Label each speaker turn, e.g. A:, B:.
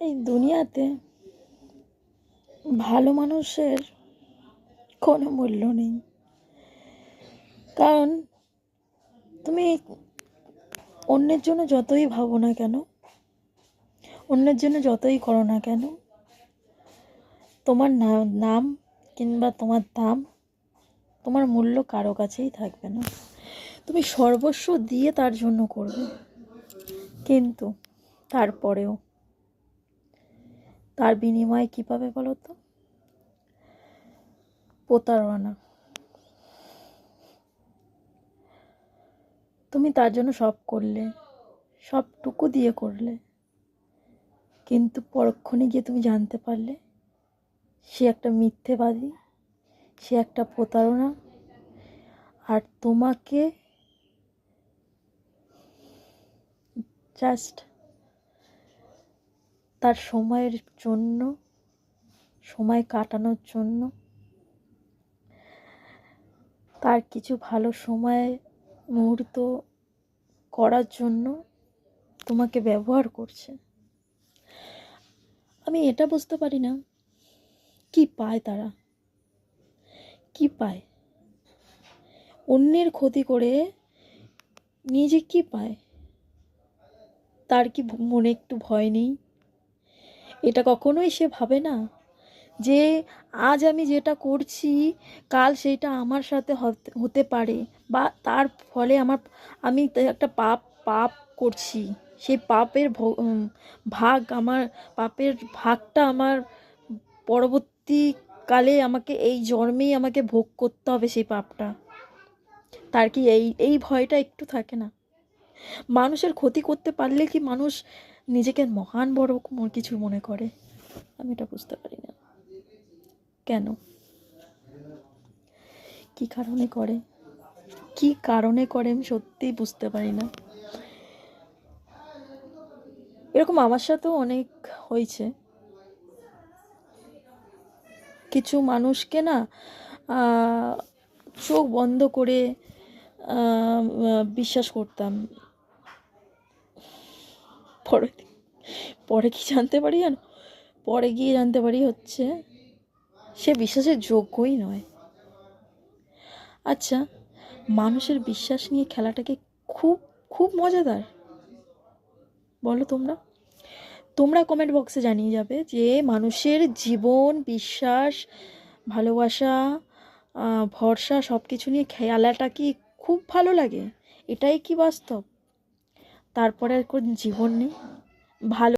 A: এই দুনিয়াতে ভালো মানুষের কোনো মূল্য নেই। কারণ তুমি অন্যের জন্য যতই ভাবো না কেন, অন্যের জন্য যতই করো না কেন, তোমার নাম কিংবা তোমার দাম, তোমার মূল্য কারো কাছেই থাকবে না। তুমি সর্বস্ব দিয়ে তার জন্য করবে, কিন্তু তারপরেও তার বিনিময়ে কী পাবে বলো তো? প্রতারণা। তুমি তার জন্য সব করলে, সবটুকু দিয়ে করলে, কিন্তু পরক্ষণে গিয়ে তুমি জানতে পারলে সে একটা মিথ্যেবাদী, সে একটা প্রতারণা, আর তোমাকে জাস্ট তার সময়ের জন্য, সময় কাটানোর জন্য, তার কিছু ভালো সময় মুহূর্ত করার জন্য তোমাকে ব্যবহার করছে। আমি এটা বুঝতে পারি না, কি পায় তারা, কি পায়? অন্যের ক্ষতি করে নিজে কি পায়? তার কি মনে একটু ভয় নেই? এটা কখনোই সে ভাবে না যে আজ আমি যেটা করছি কাল সেইটা আমার সাথে হতে পারে, বা তার ফলে আমি একটা পাপ করছি, সেই পাপের ভাগ আমার, পাপের ভাগটা আমার পরবর্তীকালে আমাকে এই জন্মেই আমাকে ভোগ করতে হবে সেই পাপটা। তার কি এই ভয়টা একটু থাকে না? মানুষের ক্ষতি করতে পারলে কি মানুষ নিজেকে মহান বড় কিছু মনে করে? আমি এটা বুঝতে পারি না কেন, কি কারণে করে, কি কারণে করে আমি সত্যিই বুঝতে পারি না। এরকম আমার সাথেও অনেক হয়েছে। কিছু মানুষকে না চোখ বন্ধ করে বিশ্বাস করতাম, পরে পরে কি জানতে পারি জানো? পরে গিয়ে জানতে পারি হচ্ছে সে বিশ্বাসের যোগ্যই নয়। আচ্ছা, মানুষের বিশ্বাস নিয়ে খেলাটাকে খুব খুব মজাদার, বলো তোমরা কমেন্ট বক্সে জানিয়ে যাবে যে মানুষের জীবন, বিশ্বাস, ভালোবাসা, ভরসা সব কিছু নিয়ে খেলাটা কি খুব ভালো লাগে? এটাই কি বাস্তব? তারপরে আর কোন জীবন নেই? ভালো